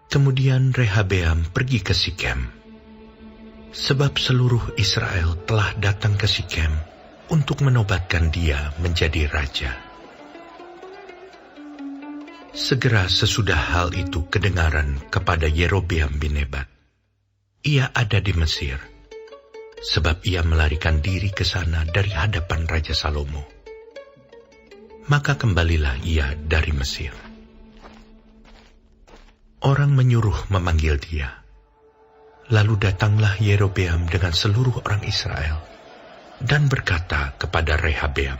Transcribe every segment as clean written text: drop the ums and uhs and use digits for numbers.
Kemudian Rehabeam pergi ke Sikem, sebab seluruh Israel telah datang ke Sikem untuk menobatkan dia menjadi raja. Segera sesudah hal itu kedengaran kepada Yerobeam bin Nebat. Ia ada di Mesir, sebab ia melarikan diri ke sana dari hadapan Raja Salomo. Maka kembalilah ia dari Mesir. Orang menyuruh memanggil dia. Lalu datanglah Yerobeam dengan seluruh orang Israel dan berkata kepada Rehabeam,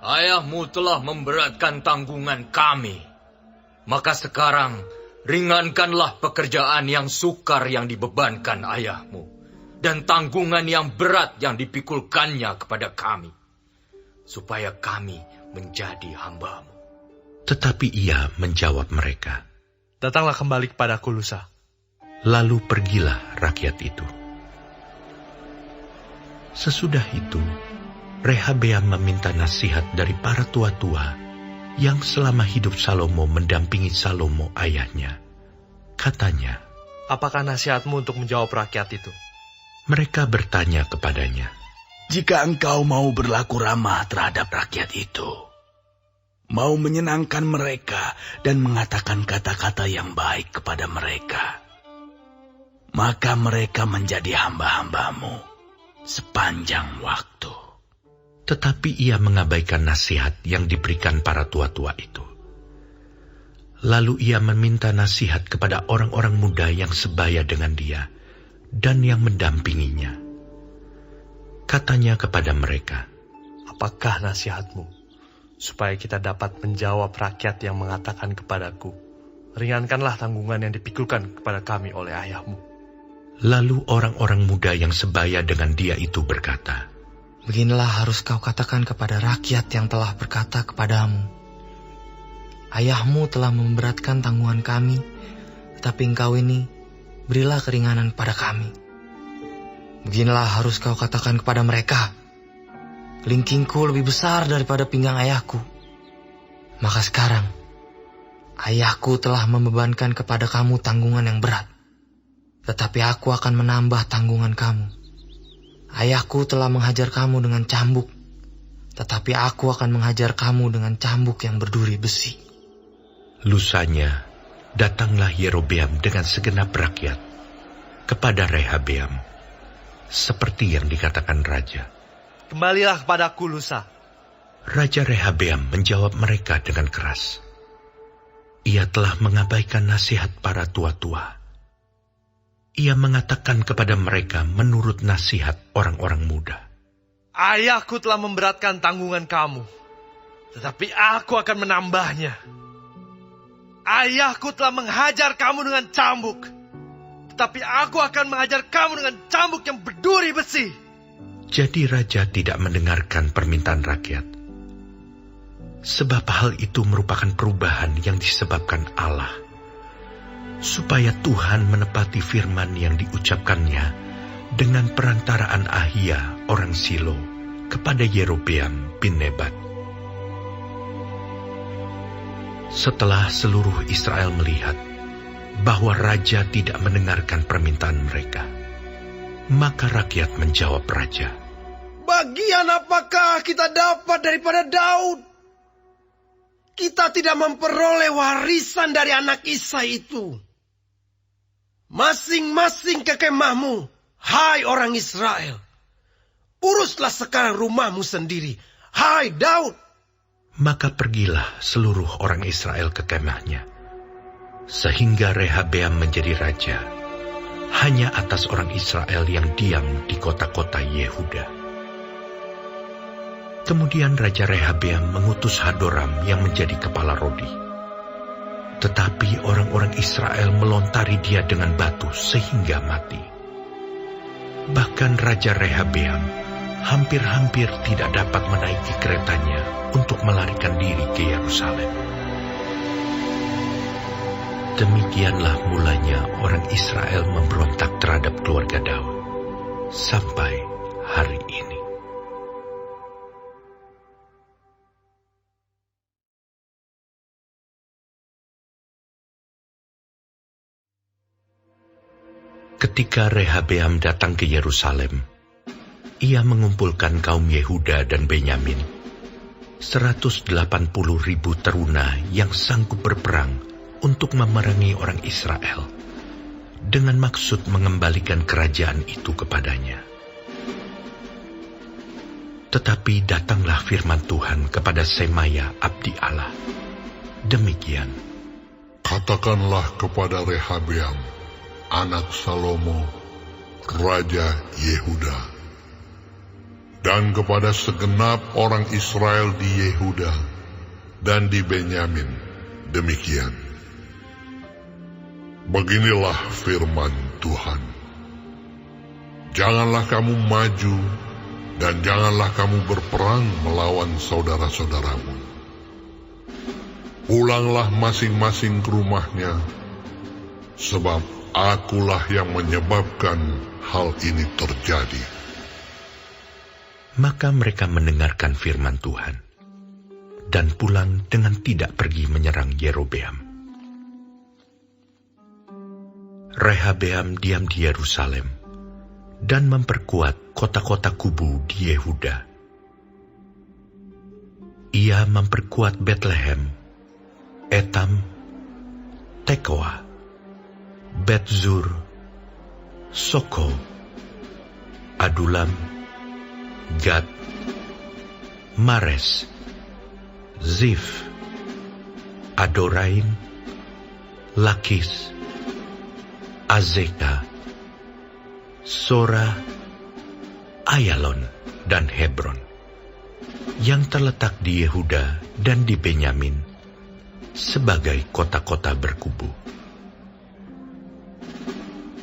"Ayahmu telah memberatkan tanggungan kami. Maka sekarang ringankanlah pekerjaan yang sukar yang dibebankan ayahmu, dan tanggungan yang berat yang dipikulkannya kepada kami, supaya kami menjadi hamba-Mu." Tetapi ia menjawab mereka, "Datanglah kembali kepadaku lusa." Lalu pergilah rakyat itu. Sesudah itu, Rehabeam meminta nasihat dari para tua-tua yang selama hidup Salomo mendampingi Salomo ayahnya. Katanya, "Apakah nasihatmu untuk menjawab rakyat itu?" Mereka bertanya kepadanya, "Jika engkau mau berlaku ramah terhadap rakyat itu, mau menyenangkan mereka dan mengatakan kata-kata yang baik kepada mereka, maka mereka menjadi hamba-hamba-Mu sepanjang waktu." Tetapi ia mengabaikan nasihat yang diberikan para tua-tua itu. Lalu ia meminta nasihat kepada orang-orang muda yang sebaya dengan dia dan yang mendampinginya. Katanya kepada mereka, "Apakah nasihatmu, supaya kita dapat menjawab rakyat yang mengatakan kepadaku, 'Ringankanlah tanggungan yang dipikulkan kepada kami oleh ayahmu'?" Lalu orang-orang muda yang sebaya dengan dia itu berkata, "Beginilah harus kau katakan kepada rakyat yang telah berkata kepadamu, 'Ayahmu telah memberatkan tanggungan kami, tetapi engkau ini berilah keringanan kepada kami.' Beginilah harus kau katakan kepada mereka, 'Kelingkingku lebih besar daripada pinggang ayahku. Maka sekarang, ayahku telah membebankan kepada kamu tanggungan yang berat, tetapi aku akan menambah tanggungan kamu. Ayahku telah menghajar kamu dengan cambuk, tetapi aku akan menghajar kamu dengan cambuk yang berduri besi." Lusanya, datanglah Yerobeam dengan segenap rakyat kepada Rehabeam, seperti yang dikatakan raja. "Kembalilah kepadaku lusa." Raja Rehabeam menjawab mereka dengan keras. Ia telah mengabaikan nasihat para tua-tua. Ia mengatakan kepada mereka menurut nasihat orang-orang muda, "Ayahku telah memberatkan tanggungan kamu, tetapi aku akan menambahnya. Ayahku telah menghajar kamu dengan cambuk, tetapi aku akan menghajar kamu dengan cambuk yang berduri besi." Jadi raja tidak mendengarkan permintaan rakyat, sebab hal itu merupakan perubahan yang disebabkan Allah, supaya Tuhan menepati firman yang diucapkannya dengan perantaraan Ahia orang Silo kepada Yerobeam bin Nebat. Setelah seluruh Israel melihat bahwa raja tidak mendengarkan permintaan mereka, maka rakyat menjawab raja, "Bagian apakah kita dapat daripada Daud? Kita tidak memperoleh warisan dari anak Isai itu. Masing-masing ke kemahmu, hai orang Israel. Uruslah sekarang rumahmu sendiri, hai Daud." Maka pergilah seluruh orang Israel ke kemahnya, sehingga Rehabeam menjadi raja hanya atas orang Israel yang diam di kota-kota Yehuda. Kemudian Raja Rehabeam mengutus Hadoram yang menjadi kepala Rodi. Tetapi orang-orang Israel melontari dia dengan batu sehingga mati. Bahkan Raja Rehabeam hampir-hampir tidak dapat menaiki keretanya untuk melarikan diri ke Yerusalem. Demikianlah mulanya orang Israel memberontak terhadap keluarga Daud sampai hari ini. Ketika Rehabeam datang ke Yerusalem, ia mengumpulkan kaum Yehuda dan Benyamin, 180.000 teruna yang sanggup berperang untuk memerangi orang Israel, dengan maksud mengembalikan kerajaan itu kepadanya. Tetapi datanglah firman Tuhan kepada Semaya abdi Allah. Demikian. Katakanlah kepada Rehabeam, anak Salomo, Raja Yehuda, dan kepada segenap orang Israel di Yehuda dan di Benyamin, demikian. Beginilah firman Tuhan. Janganlah kamu maju, dan janganlah kamu berperang melawan saudara-saudaramu. Pulanglah masing-masing ke rumahnya, sebab akulah yang menyebabkan hal ini terjadi. Maka mereka mendengarkan firman Tuhan, dan pulang dengan tidak pergi menyerang Yerobeam. Rehabeam diam di Yerusalem, dan memperkuat kota-kota kubu di Yehuda. Ia memperkuat Betlehem, Etam, Tekoa, Bet-zur, Soko, Adulam, Gad, Mares, Zif, Adoraim, Lakis, Azeka, Sora, Ayalon, dan Hebron, yang terletak di Yehuda dan di Benyamin, sebagai kota-kota berkubu.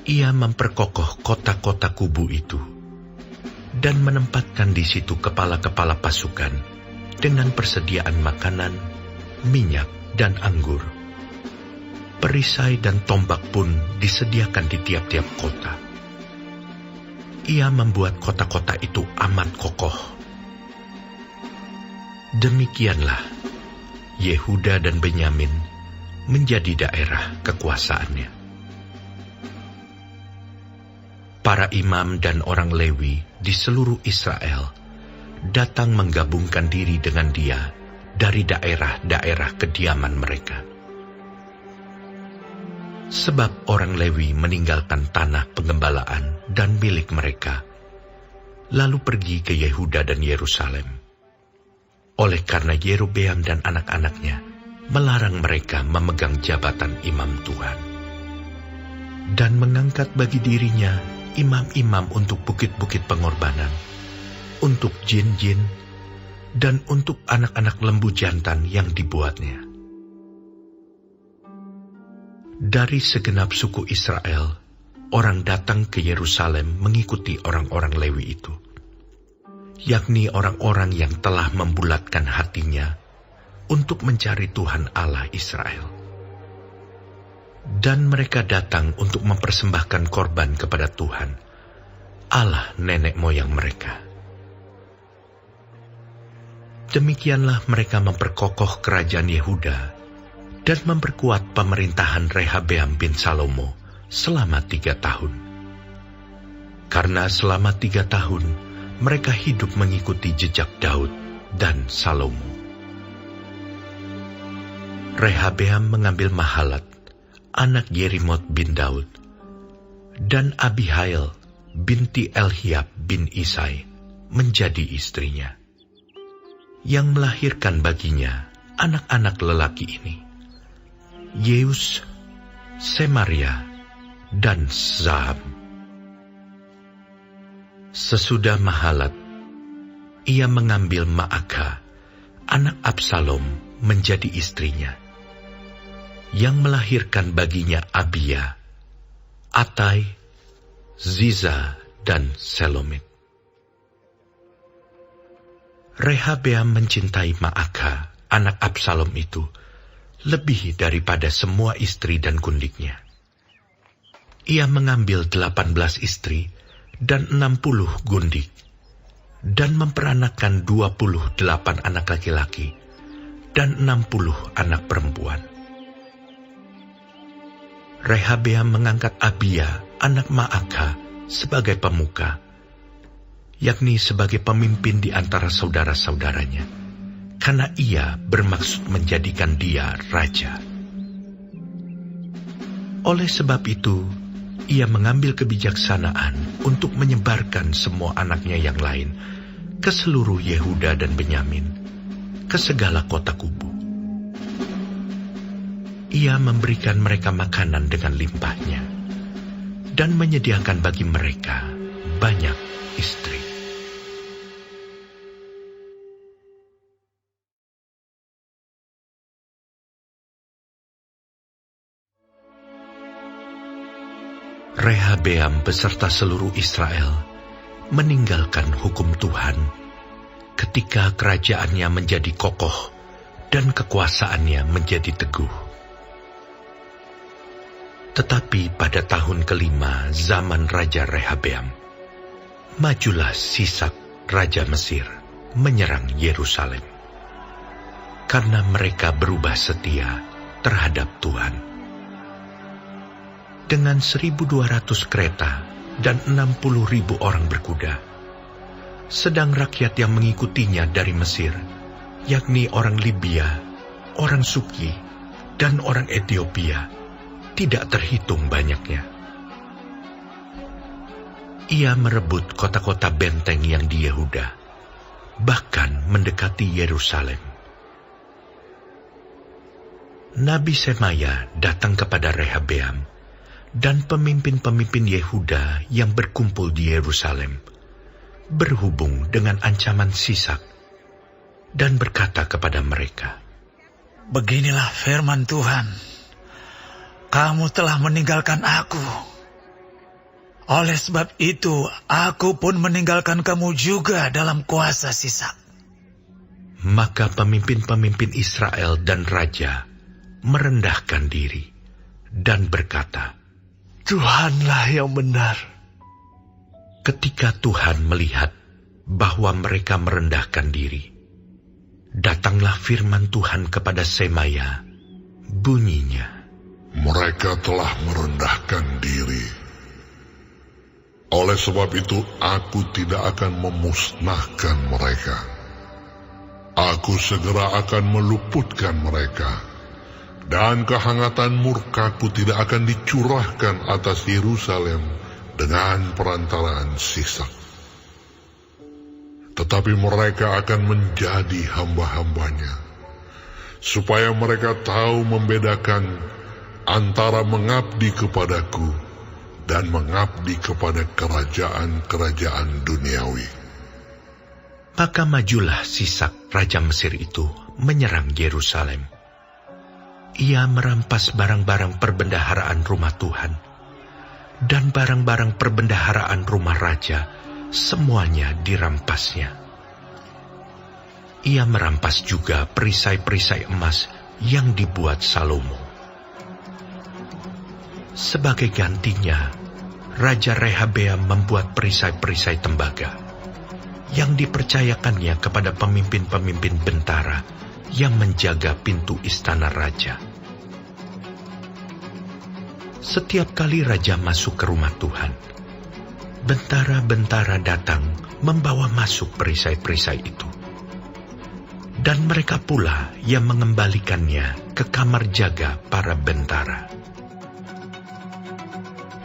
Ia memperkokoh kota-kota kubu itu, dan menempatkan di situ kepala-kepala pasukan, dengan persediaan makanan, minyak, dan anggur. Perisai dan tombak pun disediakan di tiap-tiap kota. Ia membuat kota-kota itu amat kokoh. Demikianlah Yehuda dan Benyamin menjadi daerah kekuasaannya. Para imam dan orang Lewi di seluruh Israel datang menggabungkan diri dengan dia dari daerah-daerah kediaman mereka. Sebab orang Lewi meninggalkan tanah pengembalaan dan milik mereka, lalu pergi ke Yehuda dan Yerusalem. Oleh karena Yerobeam dan anak-anaknya melarang mereka memegang jabatan imam Tuhan, dan mengangkat bagi dirinya imam-imam untuk bukit-bukit pengorbanan, untuk jin-jin, dan untuk anak-anak lembu jantan yang dibuatnya. Dari segenap suku Israel, orang datang ke Yerusalem mengikuti orang-orang Lewi itu, yakni orang-orang yang telah membulatkan hatinya untuk mencari Tuhan Allah Israel. Dan mereka datang untuk mempersembahkan korban kepada Tuhan, Allah nenek moyang mereka. Demikianlah mereka memperkokoh kerajaan Yehuda dan memperkuat pemerintahan Rehabeam bin Salomo selama 3 tahun. Karena selama 3 tahun mereka hidup mengikuti jejak Daud dan Salomo. Rehabeam mengambil Mahalat, anak Yerimot bin Daud, dan Abihail binti Elhiab bin Isai menjadi istrinya, yang melahirkan baginya anak-anak lelaki ini, Yeus, Semaria, dan Zaham. Sesudah Mahalat, ia mengambil Maakah, anak Absalom, menjadi istrinya, yang melahirkan baginya Abia, Atai, Ziza, dan Selomit. Rehabeam mencintai Maakah, anak Absalom itu, lebih daripada semua istri dan gundiknya. Ia mengambil 18 istri dan 60 gundik, dan memperanakan 28 anak laki-laki dan 60 anak perempuan. Rehabeam mengangkat Abia, anak Maaka, sebagai pemuka, yakni sebagai pemimpin di antara saudara-saudaranya, karena ia bermaksud menjadikan dia raja. Oleh sebab itu, ia mengambil kebijaksanaan untuk menyebarkan semua anaknya yang lain ke seluruh Yehuda dan Benyamin, ke segala kota kubu. Ia memberikan mereka makanan dengan limpahnya, dan menyediakan bagi mereka banyak istri. Rehabeam beserta seluruh Israel meninggalkan hukum Tuhan ketika kerajaannya menjadi kokoh dan kekuasaannya menjadi teguh. Tetapi pada tahun kelima zaman Raja Rehabeam, majulah Sisak, Raja Mesir, menyerang Yerusalem. Karena mereka berubah setia terhadap Tuhan. Dengan 1.200 kereta dan 60.000 orang berkuda, sedang rakyat yang mengikutinya dari Mesir, yakni orang Libya, orang Suki, dan orang Ethiopia, tidak terhitung banyaknya. Ia merebut kota-kota benteng yang di Yehuda, bahkan mendekati Yerusalem. Nabi Semaya datang kepada Rehabeam dan pemimpin-pemimpin Yehuda yang berkumpul di Yerusalem, berhubung dengan ancaman Sisak, dan berkata kepada mereka, "Beginilah firman Tuhan. Kamu telah meninggalkan aku. Oleh sebab itu, aku pun meninggalkan kamu juga dalam kuasa Sisak." Maka pemimpin-pemimpin Israel dan raja merendahkan diri dan berkata, Tuhanlah yang benar. Ketika Tuhan melihat bahwa mereka merendahkan diri, datanglah firman Tuhan kepada Semaya, bunyinya, Mereka telah merendahkan diri. Oleh sebab itu, aku tidak akan memusnahkan mereka. Aku segera akan meluputkan mereka, dan kehangatan murkaku tidak akan dicurahkan atas Yerusalem dengan perantaraan Sisak. Tetapi mereka akan menjadi hamba-hambanya, supaya mereka tahu membedakan antara mengabdi kepadaku dan mengabdi kepada kerajaan-kerajaan duniawi. Maka majulah Sisak, Raja Mesir itu, menyerang Yerusalem. Ia merampas barang-barang perbendaharaan rumah Tuhan, dan barang-barang perbendaharaan rumah raja, semuanya dirampasnya. Ia merampas juga perisai-perisai emas yang dibuat Salomo. Sebagai gantinya, Raja Rehabeam membuat perisai-perisai tembaga yang dipercayakannya kepada pemimpin-pemimpin bentara yang menjaga pintu istana raja. Setiap kali raja masuk ke rumah Tuhan, bentara-bentara datang membawa masuk perisai-perisai itu. Dan mereka pula yang mengembalikannya ke kamar jaga para bentara.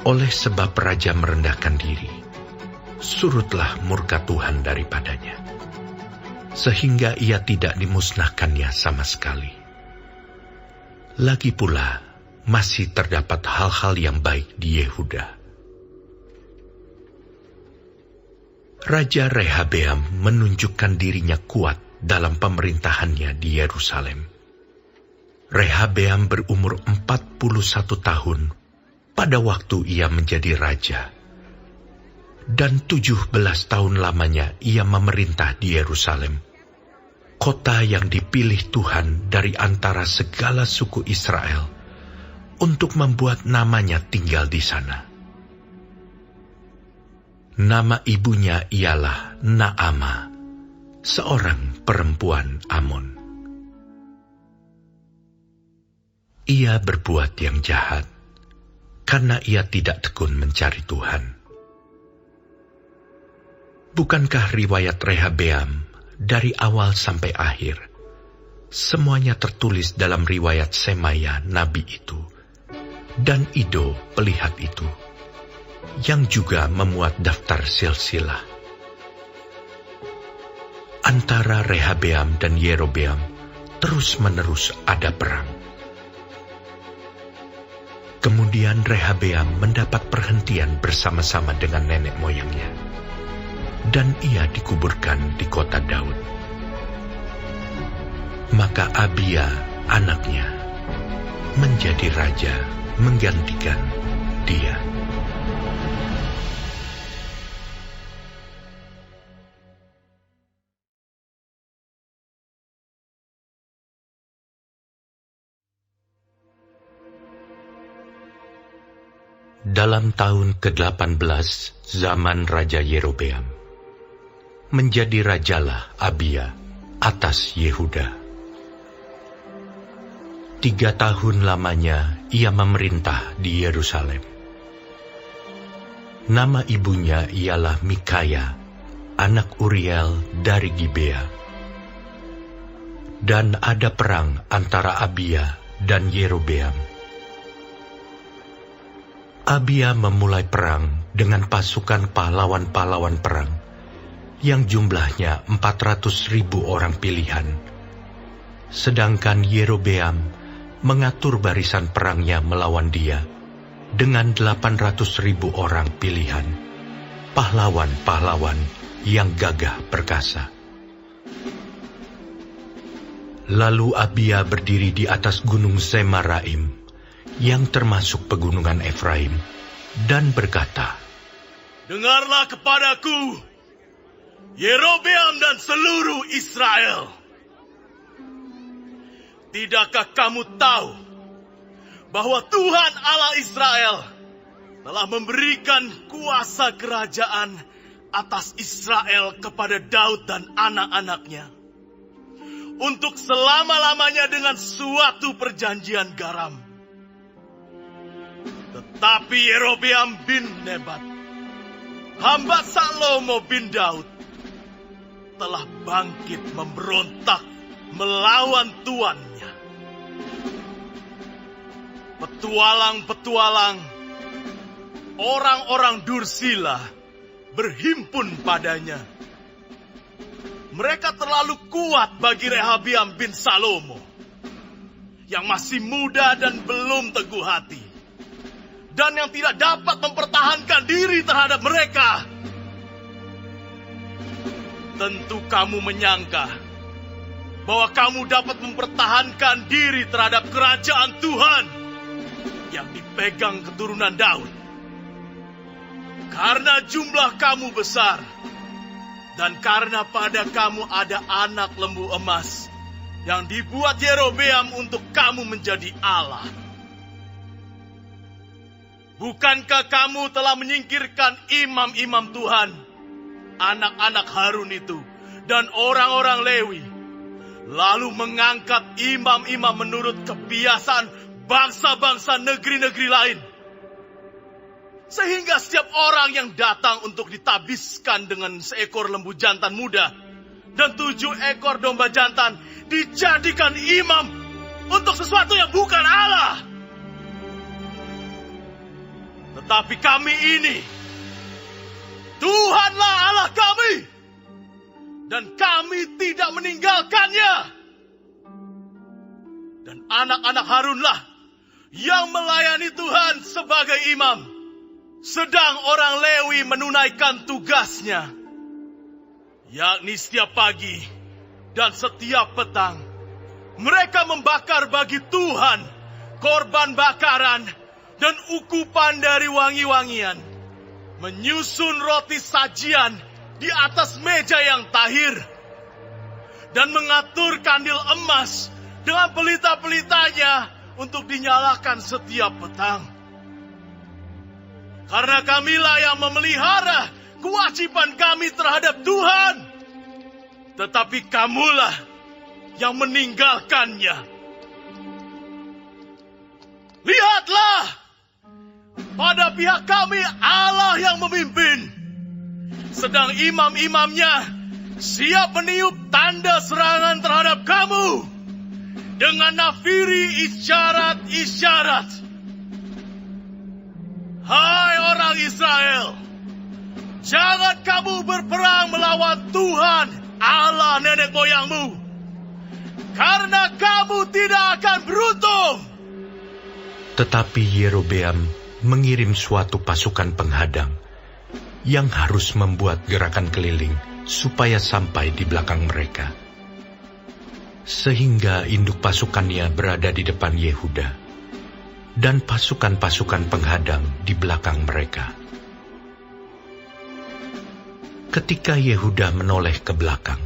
Oleh sebab raja merendahkan diri, surutlah murka Tuhan daripadanya, sehingga ia tidak dimusnahkannya sama sekali. Lagi pula, masih terdapat hal-hal yang baik di Yehuda. Raja Rehabeam menunjukkan dirinya kuat dalam pemerintahannya di Yerusalem. Rehabeam berumur 41 tahun pada waktu ia menjadi raja, dan 17 tahun lamanya ia memerintah di Yerusalem, kota yang dipilih Tuhan dari antara segala suku Israel untuk membuat namanya tinggal di sana. Nama ibunya ialah Naama, seorang perempuan Amon. Ia berbuat yang jahat, karena ia tidak tekun mencari Tuhan. Bukankah riwayat Rehabeam dari awal sampai akhir semuanya tertulis dalam riwayat Semaya nabi itu dan Ido pelihat itu, yang juga memuat daftar silsilah. Antara Rehabeam dan Yerobeam terus-menerus ada perang. Kemudian Rehabeam mendapat perhentian bersama-sama dengan nenek moyangnya, dan ia dikuburkan di kota Daud. Maka Abia, anaknya, menjadi raja menggantikan dia. Dalam tahun ke-18 zaman Raja Yerobeam, menjadi rajalah Abia atas Yehuda. 3 tahun lamanya ia memerintah di Yerusalem. Nama ibunya ialah Mikaya, anak Uriel dari Gibea. Dan ada perang antara Abia dan Yerobeam. Abia memulai perang dengan pasukan pahlawan-pahlawan perang yang jumlahnya 400.000 orang pilihan. Sedangkan Yerobeam mengatur barisan perangnya melawan dia dengan 800.000 orang pilihan, pahlawan-pahlawan yang gagah perkasa. Lalu Abia berdiri di atas gunung Zemaraim, yang termasuk pegunungan Efraim, dan berkata, "Dengarlah kepadaku, Yerobeam dan seluruh Israel. Tidakkah kamu tahu bahwa Tuhan Allah Israel telah memberikan kuasa kerajaan atas Israel kepada Daud dan anak-anaknya untuk selama-lamanya dengan suatu perjanjian garam. Tetapi Yerobeam bin Nebat, hamba Salomo bin Daud, telah bangkit memberontak melawan tuannya. Petualang-petualang, orang-orang Dursila berhimpun padanya. Mereka terlalu kuat bagi Rehabeam bin Salomo, yang masih muda dan belum teguh hati, dan yang tidak dapat mempertahankan diri terhadap mereka. Tentu kamu menyangka bahwa kamu dapat mempertahankan diri terhadap kerajaan Tuhan yang dipegang keturunan Daud. Karena jumlah kamu besar, dan karena pada kamu ada anak lembu emas yang dibuat Yerobeam untuk kamu menjadi Allah. Bukankah kamu telah menyingkirkan imam-imam Tuhan, anak-anak Harun itu, dan orang-orang Lewi, lalu mengangkat imam-imam menurut kebiasaan bangsa-bangsa negeri-negeri lain? Sehingga setiap orang yang datang untuk ditabiskan dengan seekor lembu jantan muda dan 7 ekor domba jantan dijadikan imam untuk sesuatu yang bukan Allah. Tetapi kami ini, Tuhanlah Allah kami, dan kami tidak meninggalkannya. Dan anak-anak Harunlah yang melayani Tuhan sebagai imam, sedang orang Lewi menunaikan tugasnya, yakni setiap pagi dan setiap petang mereka membakar bagi Tuhan korban bakaran dan ukupan dari wangi-wangian, menyusun roti sajian di atas meja yang tahir, dan mengatur kandil emas dengan pelita-pelitanya untuk dinyalakan setiap petang. Karena kamilah yang memelihara kewajiban kami terhadap Tuhan, tetapi kamulah yang meninggalkannya. Lihatlah, pada pihak kami Allah yang memimpin. Sedang imam-imamnya siap meniup tanda serangan terhadap kamu dengan nafiri isyarat-isyarat. Hai orang Israel, jangan kamu berperang melawan Tuhan Allah nenek moyangmu, karena kamu tidak akan beruntung. Tetapi Yerobeam mengirim suatu pasukan penghadang yang harus membuat gerakan keliling supaya sampai di belakang mereka. Sehingga induk pasukannya berada di depan Yehuda, dan pasukan-pasukan penghadang di belakang mereka. Ketika Yehuda menoleh ke belakang,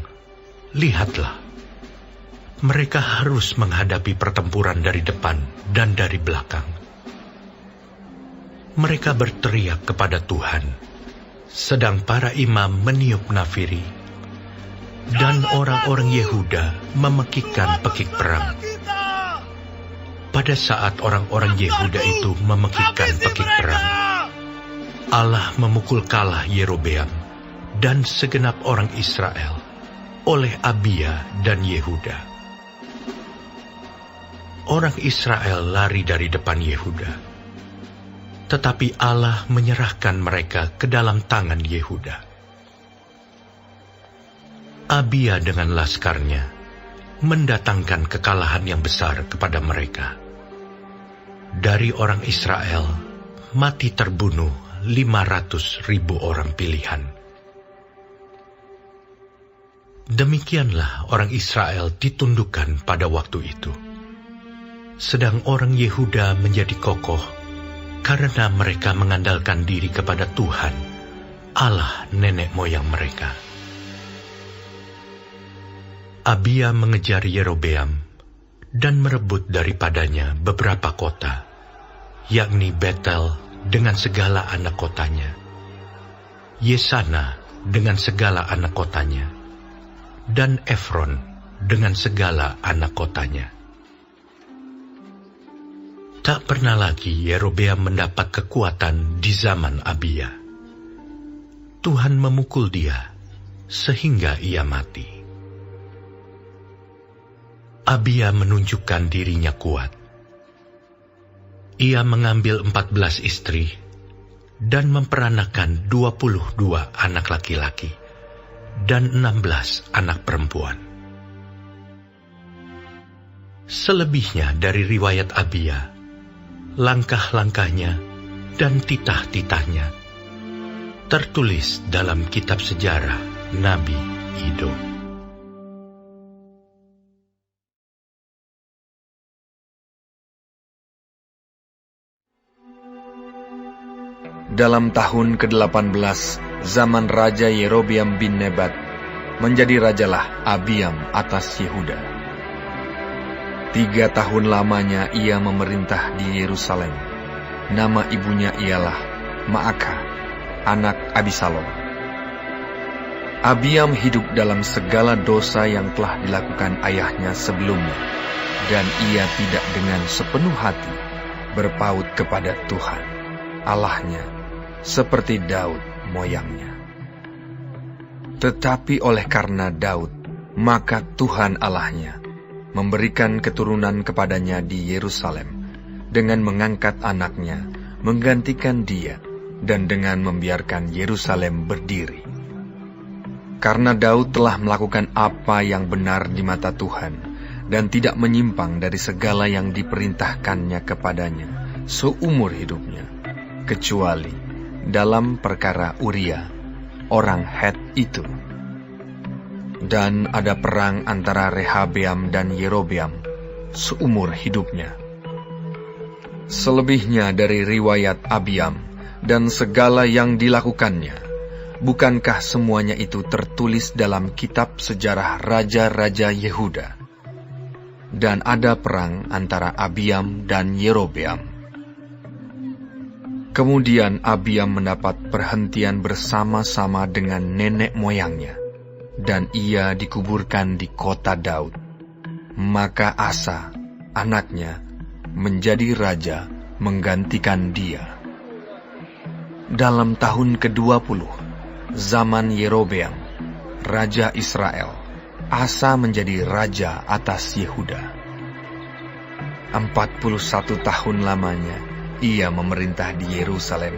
lihatlah, mereka harus menghadapi pertempuran dari depan dan dari belakang. Mereka berteriak kepada Tuhan, sedang para imam meniup nafiri, dan orang-orang Yehuda memekikkan pekik perang. Pada saat orang-orang Yehuda itu memekikkan pekik perang, Allah memukul kalah Yerobeam dan segenap orang Israel oleh Abia dan Yehuda. Orang Israel lari dari depan Yehuda, tetapi Allah menyerahkan mereka ke dalam tangan Yehuda. Abia dengan laskarnya mendatangkan kekalahan yang besar kepada mereka. Dari orang Israel mati terbunuh 500.000 orang pilihan. Demikianlah orang Israel ditundukkan pada waktu itu. Sedang orang Yehuda menjadi kokoh karena mereka mengandalkan diri kepada Tuhan, Allah nenek moyang mereka. Abia mengejar Yerobeam dan merebut daripadanya beberapa kota, yakni Betel dengan segala anak kotanya, Yesana dengan segala anak kotanya, dan Efron dengan segala anak kotanya. Tak pernah lagi Yerobeam mendapat kekuatan di zaman Abia. Tuhan memukul dia sehingga ia mati. Abia menunjukkan dirinya kuat. Ia mengambil 14 istri dan memperanakan 22 anak laki-laki dan 16 anak perempuan. Selebihnya dari riwayat Abia, langkah-langkahnya dan titah-titahnya tertulis dalam kitab sejarah Nabi Ido. Dalam tahun ke-18 zaman Raja Yerobeam bin Nebat, menjadi rajalah Abiam atas Yehuda. 3 tahun lamanya ia memerintah di Yerusalem. Nama ibunya ialah Maakah, anak Abisalom. Abiam hidup dalam segala dosa yang telah dilakukan ayahnya sebelumnya, dan ia tidak dengan sepenuh hati berpaut kepada Tuhan, Allahnya, seperti Daud moyangnya. Tetapi oleh karena Daud, maka Tuhan Allahnya memberikan keturunan kepadanya di Yerusalem, dengan mengangkat anaknya, menggantikan dia, dan dengan membiarkan Yerusalem berdiri. Karena Daud telah melakukan apa yang benar di mata Tuhan, dan tidak menyimpang dari segala yang diperintahkannya kepadanya seumur hidupnya, kecuali dalam perkara Uria, orang Het itu. Dan ada perang antara Rehabeam dan Yerobeam seumur hidupnya. Selebihnya dari riwayat Abiam dan segala yang dilakukannya, bukankah semuanya itu tertulis dalam kitab sejarah raja-raja Yehuda? Dan ada perang antara Abiam dan Yerobeam. Kemudian Abiam mendapat perhentian bersama-sama dengan nenek moyangnya, dan ia dikuburkan di kota Daud. Maka Asa, anaknya, menjadi raja menggantikan dia. dalam tahun ke-20 zaman Yerobeam, Raja Israel, Asa menjadi raja atas Yehuda. 41 tahun lamanya ia memerintah di Yerusalem.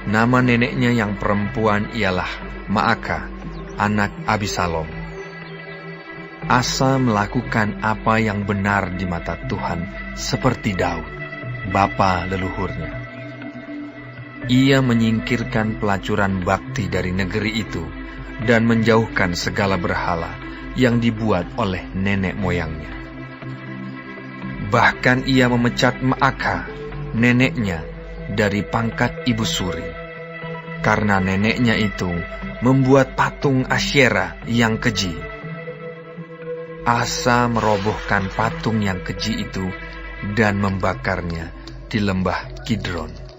Nama neneknya yang perempuan ialah Maaka, anak Abisalom. Asa melakukan apa yang benar di mata Tuhan seperti Daud, bapa leluhurnya. Ia menyingkirkan pelacuran bakti dari negeri itu dan menjauhkan segala berhala yang dibuat oleh nenek moyangnya. Bahkan ia memecat Maaka, neneknya, dari pangkat ibu suri, karena neneknya itu membuat patung Asyera yang keji. Asa merobohkan patung yang keji itu dan membakarnya di lembah Kidron.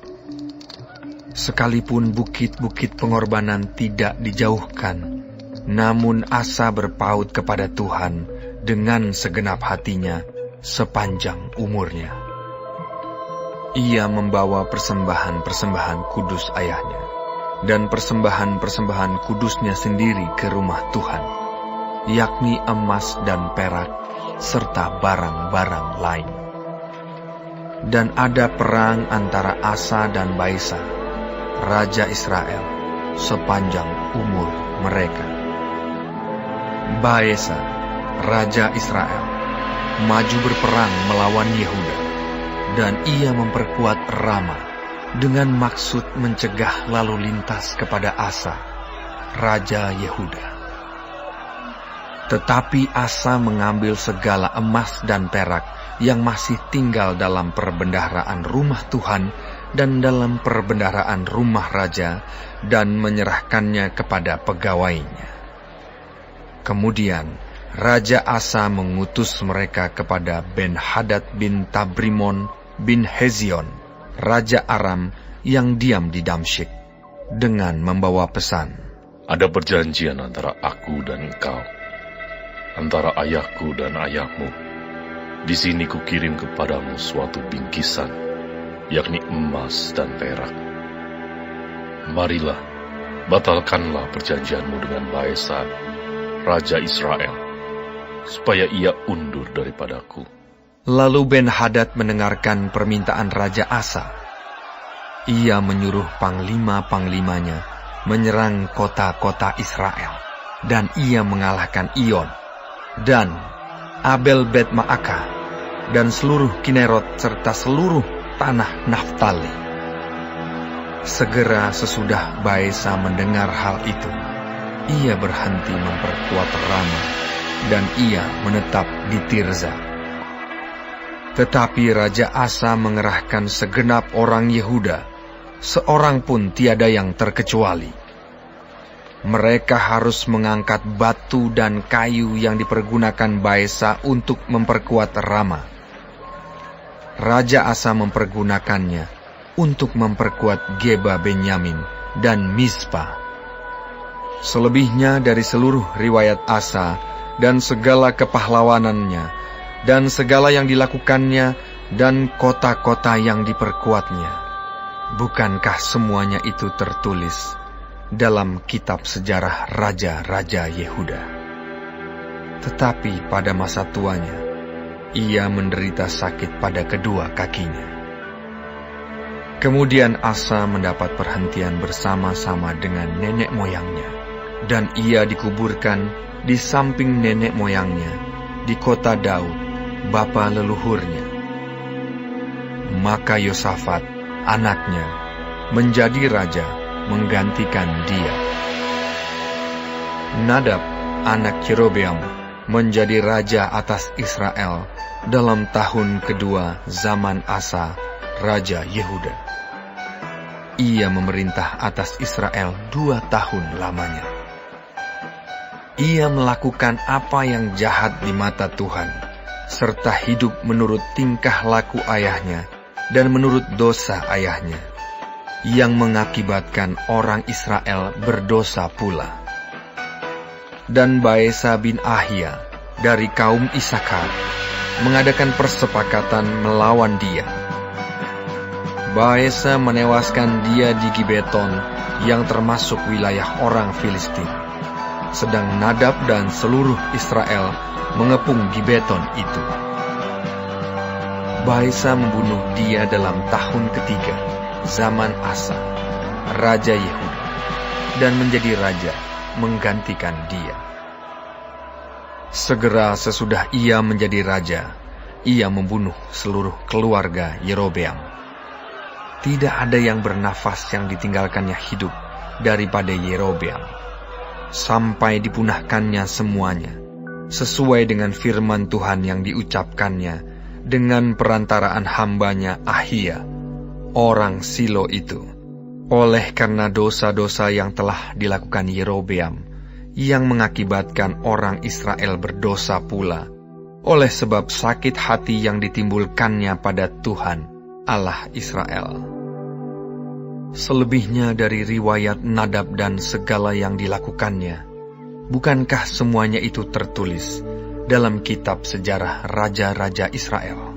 Sekalipun bukit-bukit pengorbanan tidak dijauhkan, namun Asa berpaut kepada Tuhan dengan segenap hatinya sepanjang umurnya. Ia membawa persembahan-persembahan kudus ayahnya dan persembahan-persembahan kudusnya sendiri ke rumah Tuhan, yakni emas dan perak serta barang-barang lain. Dan ada perang antara Asa dan Baesa, Raja Israel, sepanjang umur mereka. Baesa, Raja Israel, maju berperang melawan Yehuda, dan ia memperkuat Rama dengan maksud mencegah lalu lintas kepada Asa, Raja Yehuda. Tetapi Asa mengambil segala emas dan perak yang masih tinggal dalam perbendaharaan rumah Tuhan dan dalam perbendaharaan rumah raja, dan menyerahkannya kepada pegawainya. Kemudian Raja Asa mengutus mereka kepada Ben-Hadad bin Tabrimon bin Hezion, Raja Aram yang diam di Damsyik, dengan membawa pesan, "Ada perjanjian antara aku dan engkau, antara ayahku dan ayahmu. Di sini kukirim kepadamu suatu bingkisan, yakni emas dan perak. Marilah, batalkanlah perjanjianmu dengan Baesa, Raja Israel, supaya ia undur daripadaku." Lalu Ben-Hadad mendengarkan permintaan Raja Asa. Ia menyuruh panglima-panglimanya menyerang kota-kota Israel, dan ia mengalahkan Iyon, dan Abel Bet Maaka, dan seluruh Kinerot serta seluruh tanah Naftali. Segera sesudah Baesa mendengar hal itu, ia berhenti memperkuat Rama, dan ia menetap di Tirza. Tetapi Raja Asa mengerahkan segenap orang Yehuda, seorang pun tiada yang terkecuali. Mereka harus mengangkat batu dan kayu yang dipergunakan Baesa untuk memperkuat Rama. Raja Asa mempergunakannya untuk memperkuat Geba Benyamin dan Mizpah. Selebihnya dari seluruh riwayat Asa dan segala kepahlawanannya dan segala yang dilakukannya dan kota-kota yang diperkuatnya, bukankah semuanya itu tertulis dalam kitab sejarah raja-raja Yehuda? Tetapi pada masa tuanya, ia menderita sakit pada kedua kakinya. Kemudian Asa mendapat perhentian bersama-sama dengan nenek moyangnya, dan ia dikuburkan di samping nenek moyangnya di kota Daud, bapa leluhurnya. Maka Yosafat, anaknya, menjadi raja menggantikan dia. Nadab, anak Yerobeam, menjadi raja atas Israel dalam tahun kedua zaman Asa, Raja Yehuda. Ia memerintah atas Israel 2 tahun lamanya. Ia melakukan apa yang jahat di mata Tuhan, serta hidup menurut tingkah laku ayahnya dan menurut dosa ayahnya, yang mengakibatkan orang Israel berdosa pula. Dan Baesa bin Ahia dari kaum Isakar mengadakan persepakatan melawan dia. Baesa menewaskan dia di Gibeton yang termasuk wilayah orang Filistin. Sedang Nadab dan seluruh Israel mengepung Gibeton itu. Baesa membunuh dia dalam tahun ketiga zaman Asa, Raja Yehuda, dan menjadi raja menggantikan dia. Segera sesudah ia menjadi raja, ia membunuh seluruh keluarga Yerobeam. Tidak ada yang bernafas yang ditinggalkannya hidup daripada Yerobeam, sampai dipunahkannya semuanya, sesuai dengan firman Tuhan yang diucapkannya dengan perantaraan hambanya Ahia, orang Silo itu, oleh karena dosa-dosa yang telah dilakukan Yerobeam, yang mengakibatkan orang Israel berdosa pula, oleh sebab sakit hati yang ditimbulkannya pada Tuhan Allah Israel. Selebihnya dari riwayat Nadab dan segala yang dilakukannya, bukankah semuanya itu tertulis dalam kitab sejarah raja-raja Israel?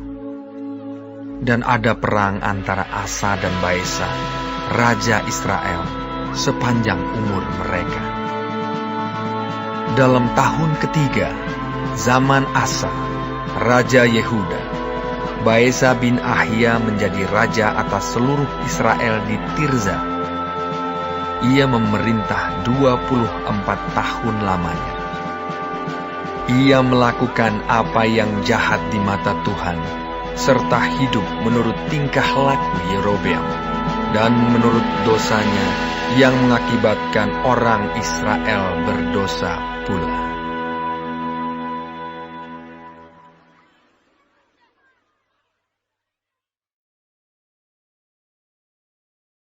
Dan ada perang antara Asa dan Baesa, raja Israel, sepanjang umur mereka. Dalam tahun ketiga zaman Asa, raja Yehuda, Baesa bin Ahia menjadi raja atas seluruh Israel di Tirza. Ia memerintah 24 tahun lamanya. Ia melakukan apa yang jahat di mata Tuhan, serta hidup menurut tingkah laku Yerobeam, dan menurut dosanya yang mengakibatkan orang Israel berdosa pula.